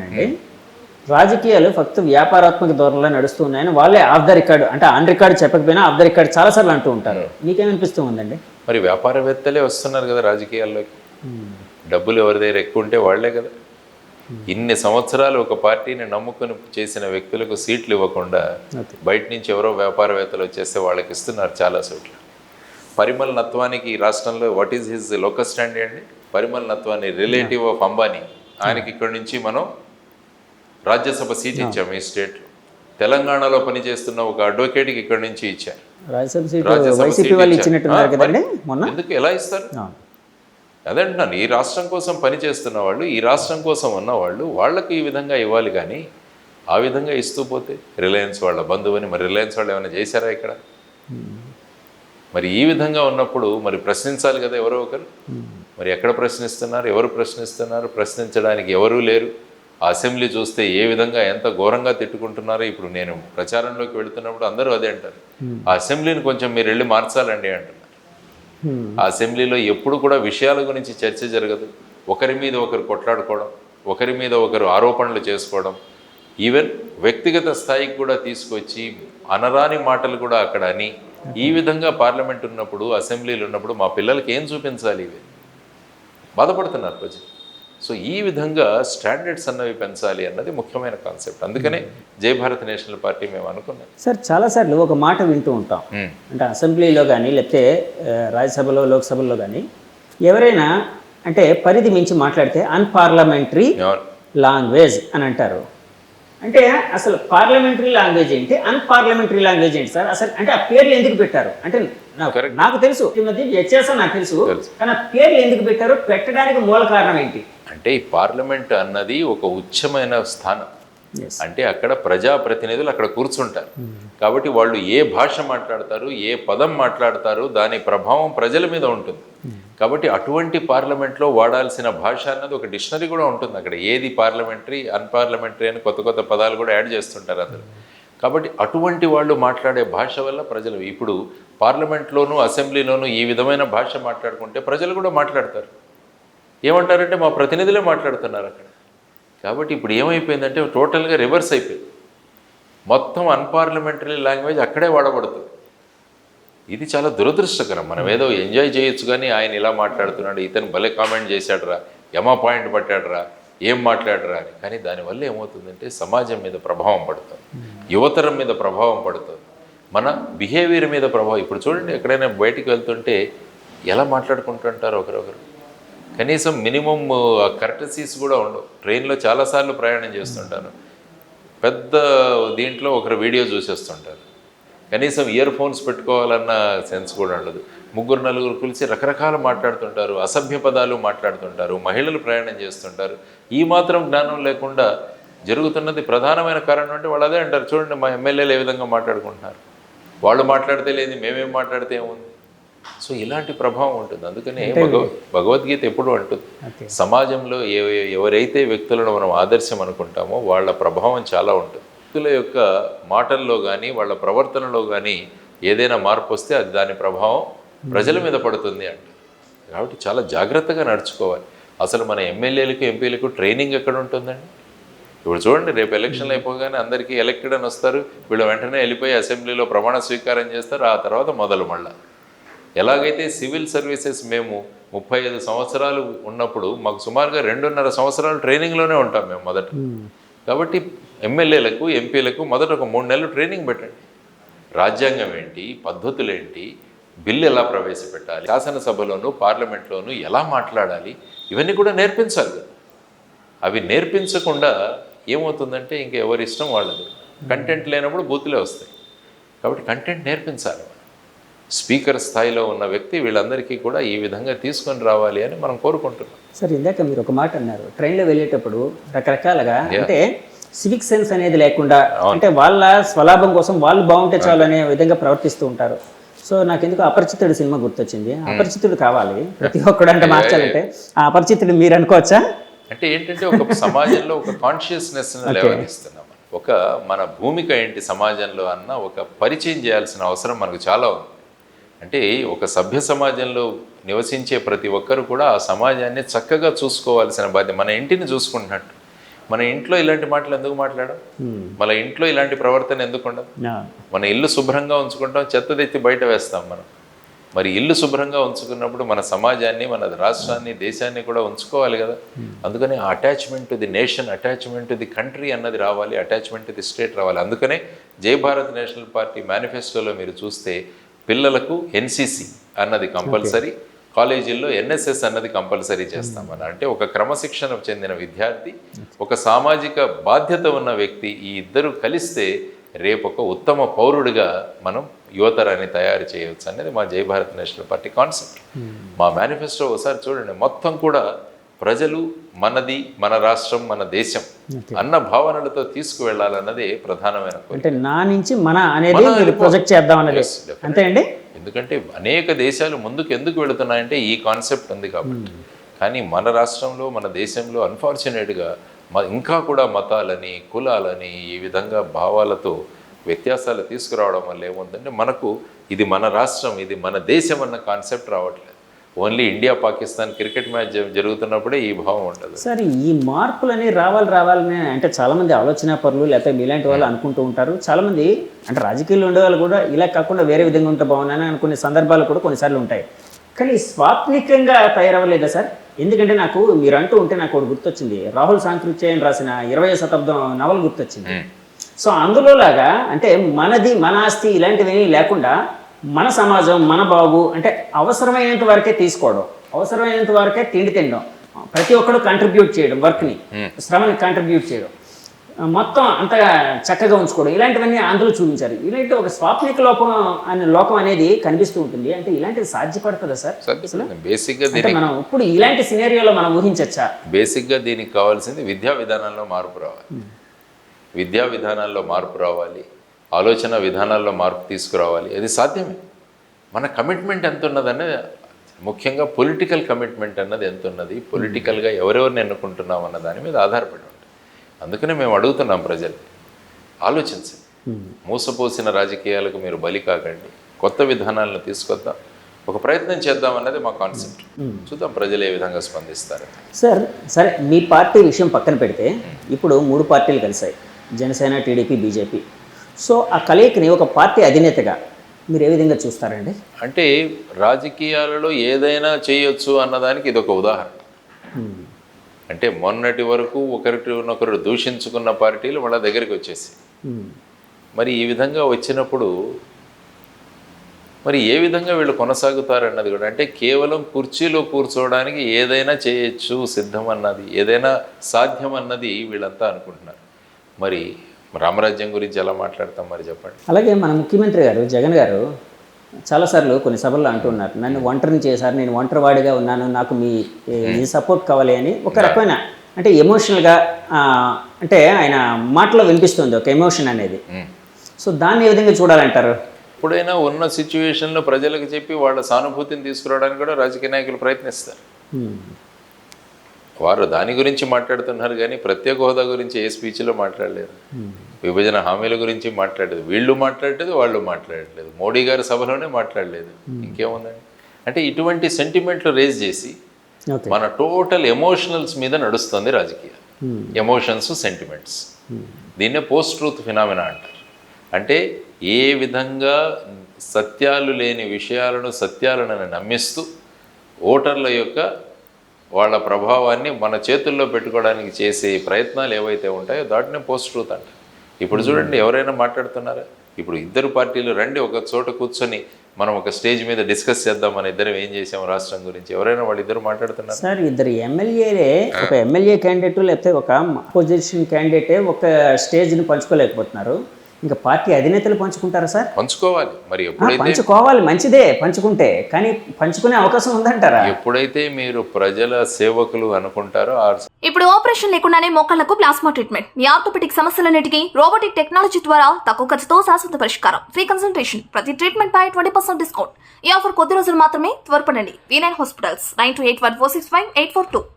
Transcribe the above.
అండి రాజకీయాలు ఫక్త్ వ్యాపారాత్మక ధోరణిలో నడుస్తూ ఉన్నాయని వాళ్ళే ఆఫ్ ద రికార్డ్ అంటే ఆన్ రికార్డ్ చెప్పకపోయినా ఆఫ్ ద రికార్డ్ చాలాసార్లు అంటూ ఉంటారు. మీకేమనిపిస్తూ ఉందండి? మరి వ్యాపారవేత్తలే వస్తున్నారు కదా రాజకీయాల్లోకి. డబ్బులు ఎవరి దగ్గర ఎక్కువ ఉంటే వాళ్లే కదా. ఇన్ని సంవత్సరాలు ఒక పార్టీని నమ్ముకొని చేసిన వ్యక్తులకు సీట్లు ఇవ్వకుండా బయట నుంచి ఎవరో వ్యాపారవేత్తలు వచ్చేస్తే వాళ్ళకి ఇస్తున్నారు చాలా చోట్ల. పరిమళ నత్వానికి ఈ రాష్ట్రంలో what is his locus stand అండి? పరిమళ నత్వాన్ని రిలేటివ్ ఆఫ్ అంబానీ, ఆయనకి ఇక్కడి నుంచి మనం రాజ్యసభ సీట్ ఇచ్చాము ఈ స్టేట్లో. తెలంగాణలో పనిచేస్తున్న ఒక అడ్వకేట్కి ఇక్కడి నుంచి ఇచ్చారు రాజ్యసభ సీట్. ఎందుకు ఎలా ఇస్తారు? అదంటున్నాను, ఈ రాష్ట్రం కోసం పనిచేస్తున్న వాళ్ళు, ఈ రాష్ట్రం కోసం ఉన్నవాళ్ళు, వాళ్ళకి ఈ విధంగా ఇవ్వాలి. కానీ ఆ విధంగా ఇస్తూ పోతే రిలయన్స్ వాళ్ళ బంధువుని, మరి రిలయన్స్ వాళ్ళు ఏమైనా చేశారా ఇక్కడ? మరి ఈ విధంగా ఉన్నప్పుడు మరి ప్రశ్నించాలి కదా ఎవరో ఒకరు. మరి ఎక్కడ ప్రశ్నిస్తున్నారు? ఎవరు ప్రశ్నిస్తున్నారు? ప్రశ్నించడానికి ఎవరూ లేరు. ఆ అసెంబ్లీ చూస్తే ఏ విధంగా ఎంత ఘోరంగా తిట్టుకుంటున్నారో. ఇప్పుడు నేను ప్రచారంలోకి వెళుతున్నప్పుడు అందరూ అదే అంటారు, ఆ అసెంబ్లీని కొంచెం మీరు వెళ్ళి మార్చాలండి అంటున్నారు. ఆ అసెంబ్లీలో ఎప్పుడు కూడా విషయాల గురించి చర్చ జరగదు. ఒకరి మీద ఒకరు కొట్లాడుకోవడం, ఒకరి మీద ఒకరు ఆరోపణలు చేసుకోవడం, ఈవెన్ వ్యక్తిగత స్థాయికి కూడా తీసుకొచ్చి అనరాని మాటలు కూడా అక్కడ అని, ఈ విధంగా పార్లమెంట్ ఉన్నప్పుడు, అసెంబ్లీలు ఉన్నప్పుడు మా పిల్లలకి ఏం చూపించాలి? ఇవి బాధపడుతున్నారు ప్రజలు. సో ఈ విధంగా స్టాండర్డ్స్ అన్నవి పెంచాలి అన్నది ముఖ్యమైన కాన్సెప్ట్. అందుకనే జై భారత్ నేషనల్ పార్టీ మేము అనుకున్నాం. సార్ చాలాసార్లు ఒక మాట వింటూ ఉంటాం, అంటే అసెంబ్లీలో కానీ లేకపోతే రాజ్యసభలో, లోక్సభలో కానీ ఎవరైనా అంటే పరిధి మించి మాట్లాడితే అన్పార్లమెంటరీ లాంగ్వేజ్ అని అంటారు. అంటే అసలు పార్లమెంటరీ లాంగ్వేజ్ ఏంటి, అన్పార్లమెంటరీ లాంగ్వేజ్ ఏంటి సార్? అసలు అంటే ఆ పేర్లు ఎందుకు పెట్టారు? అంటే నాకు తెలుసు ఈ మధ్య వ్యత్యాసం నాకు తెలుసు, కానీ ఆ పేర్లు ఎందుకు పెట్టారు? పెట్టడానికి మూల కారణం ఏంటి? అంటే ఈ పార్లమెంట్ అన్నది ఒక ఉచ్చమైన స్థానం. అంటే అక్కడ ప్రజాప్రతినిధులు అక్కడ కూర్చుంటారు. కాబట్టి వాళ్ళు ఏ భాష మాట్లాడతారు, ఏ పదం మాట్లాడతారు, దాని ప్రభావం ప్రజల మీద ఉంటుంది. కాబట్టి అటువంటి పార్లమెంట్లో వాడాల్సిన భాష అన్నది ఒక డిక్షనరీ కూడా ఉంటుంది. అక్కడ ఏది పార్లమెంటరీ, అన్పార్లమెంటరీ అని కొత్త కొత్త పదాలు కూడా యాడ్ చేస్తుంటారు అందరూ. కాబట్టి అటువంటి వాళ్ళు మాట్లాడే భాష వల్ల ప్రజలు ఇప్పుడు పార్లమెంట్లోనూ అసెంబ్లీలోనూ ఈ విధమైన భాష మాట్లాడుకుంటే ప్రజలు కూడా మాట్లాడతారు. ఏమంటారంటే మా ప్రతినిధులే మాట్లాడుతున్నారు అక్కడ. కాబట్టి ఇప్పుడు ఏమైపోయిందంటే టోటల్గా రివర్స్ అయిపోయింది. మొత్తం అన్పార్లమెంటరీ లాంగ్వేజ్ అక్కడే వాడబడుతుంది. ఇది చాలా దురదృష్టకరం. మనం ఏదో ఎంజాయ్ చేయొచ్చు, కానీ ఆయన ఇలా మాట్లాడుతున్నాడు, ఇతను భలే కామెంట్ చేశాడరా, యమా పాయింట్ పట్టాడరా, ఏం మాట్లాడరా అని. కానీ దానివల్ల ఏమవుతుందంటే సమాజం మీద ప్రభావం పడుతుంది, యువతరం మీద ప్రభావం పడుతుంది, మన బిహేవియర్ మీద ప్రభావం. ఇప్పుడు చూడండి, ఎక్కడైనా బయటికి వెళ్తుంటే ఎలా మాట్లాడుకుంటుంటారు ఒకరొకరు. కనీసం మినిమం కర్టసీస్ కూడా ఉండవు. ట్రైన్లో చాలాసార్లు ప్రయాణం చేస్తుంటాను, పెద్ద దీంట్లో ఒకరు వీడియో చూసేస్తుంటారు. కనీసం ఇయర్ ఫోన్స్ పెట్టుకోవాలన్న సెన్స్ కూడా ఉండదు. ముగ్గురు నలుగురు కలిసి రకరకాల మాట్లాడుతుంటారు, అసభ్య పదాలు మాట్లాడుతుంటారు, మహిళలు ప్రయాణం చేస్తుంటారు. ఈ మాత్రం జ్ఞానం లేకుండా జరుగుతున్నది ప్రధానమైన కారణం అంటే వాళ్ళు అదే అంటారు, చూడండి మా ఎమ్మెల్యేలు ఏ విధంగా మాట్లాడుకుంటున్నారు, వాళ్ళు మాట్లాడితే లేదు మేమేం మాట్లాడితే ఏముంది. సో ఇలాంటి ప్రభావం ఉంటుంది. అందుకనే భగవద్గీత ఎప్పుడు అంటుంది, సమాజంలో ఎవరైతే వ్యక్తులను మనం ఆదర్శం అనుకుంటామో వాళ్ళ ప్రభావం చాలా ఉంటుంది. వ్యక్తుల యొక్క మాటల్లో కానీ వాళ్ళ ప్రవర్తనలో కానీ ఏదైనా మార్పు వస్తే అది దాని ప్రభావం ప్రజల మీద పడుతుంది అంట. కాబట్టి చాలా జాగ్రత్తగా నడుచుకోవాలి. అసలు మన ఎమ్మెల్యేలకు, ఎంపీలకు ట్రైనింగ్ ఎక్కడ ఉంటుందండి? ఇప్పుడు చూడండి, రేపు ఎలక్షన్లు అయిపోగానే అందరికీ ఎలక్టెడ్ అని వస్తారు, వీళ్ళు వెంటనే వెళ్ళిపోయి అసెంబ్లీలో ప్రమాణ స్వీకారం చేస్తారు. ఆ తర్వాత మళ్ళీ ఎలాగైతే సివిల్ సర్వీసెస్ మేము 35 సంవత్సరాలు ఉన్నప్పుడు మాకు సుమారుగా 2.5 సంవత్సరాలు ట్రైనింగ్లోనే ఉంటాం మేము మొదట. కాబట్టి ఎమ్మెల్యేలకు, ఎంపీలకు మొదట ఒక 3 నెలలు ట్రైనింగ్ పెట్టండి. రాజ్యాంగం ఏంటి, పద్ధతులు ఏంటి, బిల్లు ఎలా ప్రవేశపెట్టాలి, శాసనసభలోను పార్లమెంట్లోనూ ఎలా మాట్లాడాలి, ఇవన్నీ కూడా నేర్పించాలి కదా. అవి నేర్పించకుండా ఏమవుతుందంటే ఇంక ఎవరి ఇష్టం వాళ్ళది. కంటెంట్ లేనప్పుడు బూతులే వస్తాయి. కాబట్టి కంటెంట్ నేర్పించాలి. స్పీకర్ స్థాయిలో ఉన్న వ్యక్తి వీళ్ళందరికీ కూడా ఈ విధంగా తీసుకొని రావాలి అని మనం కోరుకుంటున్నాం. సార్ ఇందాక మీరు ఒక మాట అన్నారు, ట్రైన్లో వెళ్ళేటప్పుడు రకరకాలుగా అంటే సివిక్ సెన్స్ అనేది లేకుండా, అంటే వాళ్ళ స్వలాభం కోసం వాళ్ళు బాగుంటే చాలు అనే విధంగా ప్రవర్తిస్తూ ఉంటారు. సో నాకు ఎందుకు అపరిచితుడు సినిమా గుర్తొచ్చింది. అపరిచితుడు కావాలి ప్రతి ఒక్కడు అంటే మార్చాలంటే, ఆ అపరిచితుడు మీరు అనుకోవచ్చా? అంటే ఏంటంటే ఒక సమాజంలో ఒక కాన్షియస్నెస్ లేవనిస్తున్నాం. ఒక మన భూమిక ఏంటి సమాజంలో అన్న ఒక పరిచయం చేయాల్సిన అవసరం మనకు చాలా ఉంది. అంటే ఒక సభ్య సమాజంలో నివసించే ప్రతి ఒక్కరు కూడా ఆ సమాజాన్ని చక్కగా చూసుకోవాల్సిన బాధ్యత. మన ఇంటిని చూసుకుంటున్నట్టు మన ఇంట్లో ఇలాంటి మాటలు ఎందుకు మాట్లాడం? మన ఇంట్లో ఇలాంటి ప్రవర్తన ఎందుకు ఉండదు? మన ఇల్లు శుభ్రంగా ఉంచుకుంటాం, చెత్త తెచ్చి బయట వేస్తాం మనం. మరి ఇల్లు శుభ్రంగా ఉంచుకున్నప్పుడు మన సమాజాన్ని, మన రాష్ట్రాన్ని, దేశాన్ని కూడా ఉంచుకోవాలి కదా. అందుకని attachment to the nation, attachment to the country అన్నది రావాలి, అటాచ్మెంట్ టు ది స్టేట్ రావాలి. అందుకనే జై భారత్ నేషనల్ పార్టీ మేనిఫెస్టోలో మీరు చూస్తే పిల్లలకు ఎన్సిసి అన్నది కంపల్సరీ, కాలేజీల్లో ఎన్ఎస్ఎస్ అన్నది కంపల్సరీ చేస్తామని. అంటే ఒక క్రమశిక్షణ చెందిన విద్యార్థి, ఒక సామాజిక బాధ్యత ఉన్న వ్యక్తి, ఈ ఇద్దరు కలిస్తే రేపు ఒక ఉత్తమ పౌరుడిగా మనం యువతరాన్ని తయారు చేయవచ్చు అనేది మా జై భారత్ నేషనల్ పార్టీ కాన్సెప్ట్. మా మేనిఫెస్టో ఒకసారి చూడండి, మొత్తం కూడా ప్రజలు మనది, మన రాష్ట్రం, మన దేశం అన్న భావనలతో తీసుకువెళ్ళాలన్నది ప్రధానమైన కోరిక. అంటే నా నుంచి మన అనేది ప్రొజెక్ట్ చేద్దాం అన్నది అంతే అండి. ఎందుకంటే అనేక దేశాలు ముందుకు ఎందుకు వెళుతున్నాయంటే ఈ కాన్సెప్ట్ ఉంది కాబట్టి. కానీ మన రాష్ట్రంలో, మన దేశంలో అన్ఫార్చునేట్గా ఇంకా కూడా మతాలని, కులాలని, ఈ విధంగా భావాలతో వ్యత్యాసాలు తీసుకురావడం వల్ల ఏముందంటే మనకు ఇది మన రాష్ట్రం, ఇది మన దేశం అన్న కాన్సెప్ట్ రావట్లేదు. Only India Pakistan cricket match జరుగుతున్నప్పుడే ఈ భావం ఉంటుంది. సరే, ఈ మార్పులని రావాలని అంటే చాలామంది ఆలోచన పరులు లేకపోతే మీలాంటి వాళ్ళు అనుకుంటూ ఉంటారు. చాలామంది అంటే రాజకీయాలు ఉండేవాళ్ళు కూడా ఇలా కాకుండా వేరే విధంగా ఉంటే బాగున్నాయని అనుకునే సందర్భాలు కూడా కొన్నిసార్లు ఉంటాయి. కానీ స్వాప్నికంగా తయారవ్వలేదా సార్? ఎందుకంటే నాకు మీరు అంటూ ఉంటే నాకు ఒకటి గుర్తొచ్చింది, రాహుల్ సాంకృత్యాయన్ రాసిన 20వ శతాబ్దం నవల గుర్తొచ్చింది. సో అందులో లాగా అంటే మనది, మన ఆస్తి ఇలాంటివి లేకుండా మన సమాజం, మన బాబు అంటే అవసరమైనంత వరకే తీసుకోవడం, అవసరమైనంత వరకే తిండి తినడం, ప్రతి ఒక్కరు కంట్రిబ్యూట్ చేయడం, వర్క్ని, శ్రమని కంట్రిబ్యూట్ చేయడం, మొత్తం అంతగా చక్కగా ఉంచుకోవడం, ఇలాంటివన్నీ అందులో చూపించారు. ఇలాంటి ఒక స్వాప్నిక లోకం అనేది కనిపిస్తూ ఉంటుంది. అంటే ఇలాంటిది సాధ్యపడుతుందా సార్? బేసిక్గా మనం ఇప్పుడు ఇలాంటి సినేరియోలో మనం ఊహించచ్చా? బేసిక్గా దీనికి కావాల్సింది విద్యా విధానంలో మార్పు రావాలి. విద్యా విధానాల్లో మార్పు రావాలి, ఆలోచన విధానాల్లో మార్పు తీసుకురావాలి. అది సాధ్యమే. మన కమిట్మెంట్ ఎంత ఉన్నదనేది, ముఖ్యంగా పొలిటికల్ కమిట్మెంట్ అన్నది ఎంత ఉన్నది, పొలిటికల్గా ఎవరెవరిని ఎన్నుకుంటున్నాం అన్న దాని మీద ఆధారపడి ఉంటుంది. అందుకనే మేము అడుగుతున్నాం ప్రజలు, ఆలోచించండి. మూసపోసిన రాజకీయాలకు మీరు బలి కాకండి, కొత్త విధానాలను తీసుకొద్దాం, ఒక ప్రయత్నం చేద్దాం అన్నది మా కాన్సెప్ట్. చూద్దాం ప్రజలు ఏ విధంగా స్పందిస్తారు. సార్ సరే, మీ పార్టీ విషయం పక్కన పెడితే ఇప్పుడు 3 పార్టీలు కలిసాయి, జనసేన, టీడీపీ, బీజేపీ. సో ఆ కలయికని ఒక పార్టీ అధినేతగా మీరు ఏ విధంగా చూస్తారండి? అంటే రాజకీయాలలో ఏదైనా చేయొచ్చు అన్నదానికి ఇది ఒక ఉదాహరణ. అంటే మొన్నటి వరకు ఒకరినొకరు దూషించుకున్న పార్టీలు వాళ్ళ దగ్గరికి వచ్చేసి మరి ఈ విధంగా వచ్చినప్పుడు మరి ఏ విధంగా వీళ్ళు కొనసాగుతారన్నది కూడా, అంటే కేవలం కుర్చీలో కూర్చోవడానికి ఏదైనా చేయొచ్చు, సిద్ధం అన్నది, ఏదైనా సాధ్యం అన్నది వీళ్ళంతా అనుకుంటున్నారు. మరి రామరాజ్యం గురించి ఎలా మాట్లాడతాం మరి చెప్పండి. అలాగే మన ముఖ్యమంత్రి గారు జగన్ గారు చాలాసార్లు కొన్ని సభల్లో అంటున్నారు, నన్ను ఒంటరిని చేశారు, నేను ఒంటరివాడిగా ఉన్నాను, నాకు మీ సపోర్ట్ కావాలి అని ఒక రకమైన అంటే ఎమోషనల్గా అంటే ఆయన మాటలో వినిపిస్తుంది ఒక ఎమోషన్ అనేది. సో దాన్ని ఏ విధంగా చూడాలంటారు? ఎప్పుడైనా ఉన్న సిచ్యువేషన్లో ప్రజలకు చెప్పి వాళ్ళ సానుభూతిని తీసుకురావడానికి కూడా రాజకీయ నాయకులు ప్రయత్నిస్తారు. వారు దాని గురించి మాట్లాడుతున్నారు కానీ ప్రత్యేక హోదా గురించి ఏ స్పీచ్లో మాట్లాడలేదు, విభజన హామీల గురించి మాట్లాడలేదు, వీళ్ళు మాట్లాడలేదు, వాళ్ళు మాట్లాడలేదు, మోడీ గారి సభలోనే మాట్లాడలేదు. ఇంకేముందండి? అంటే ఇటువంటి సెంటిమెంట్లు రేజ్ చేసి మన టోటల్ ఎమోషనల్స్ మీద నడుస్తుంది రాజకీయాలు. ఎమోషన్స్, సెంటిమెంట్స్, దీన్నే పోస్ట్ ట్రూత్ ఫినామినా అంటారు. అంటే ఏ విధంగా సత్యాలు లేని విషయాలను సత్యాలను నమ్మిస్తూ ఓటర్ల యొక్క వాళ్ళ ప్రభావాన్ని మన చేతుల్లో పెట్టుకోవడానికి చేసే ప్రయత్నాలు ఏవైతే ఉంటాయో దాటినే పోస్ట్ ట్రూత్ అంట. ఇప్పుడు చూడండి, ఎవరైనా మాట్లాడుతున్నారా? ఇప్పుడు ఇద్దరు పార్టీలు రండి ఒక చోట కూర్చొని మనం ఒక స్టేజ్ మీద డిస్కస్ చేద్దాం, మన ఇద్దరం ఏం చేసాం రాష్ట్రం గురించి, ఎవరైనా వాళ్ళిద్దరు మాట్లాడుతున్నారు? సార్, ఇద్దరు ఎమ్మెల్యేలే, ఒక ఎమ్మెల్యే క్యాండిడేట్ లేకపోతే ఒక అపోజిషన్ క్యాండిడేటే ఒక స్టేజ్ని పంచుకోలేకపోతున్నారు, ఇంకా పార్టీ అధినేతలు పంచుకుంటారా సార్? పంచుకోవాలి. మరి ఎప్పుడైతే పంచుకోవాలి, మంచిదే పంచుకుంటే, కానీ పంచుకునే అవకాశం ఉందంటారా? ఎప్పుడైతే మీరు ప్రజల సేవకులు అనుకుంటారో. ఇప్పుడు ఆపరేషన్ లేకుండానే మోకాళ్లకు ప్లాస్మా ట్రీట్మెంట్, మీ ఆర్థోపెడిక్ సమస్యలన్నిటికీ రోబోటిక్ టెక్నాలజీ ద్వారా తక్కువ ఖర్చుతో శాశ్వత పరిష్కారం, ఫ్రీ కన్సల్టేషన్, ప్రతి ట్రీట్మెంట్ పై 20% డిస్కౌంట్. ఈ ఆఫర్ కొద్ది రోజులు మాత్రమే, త్వరపడండి. V9 hospitals 9281465842.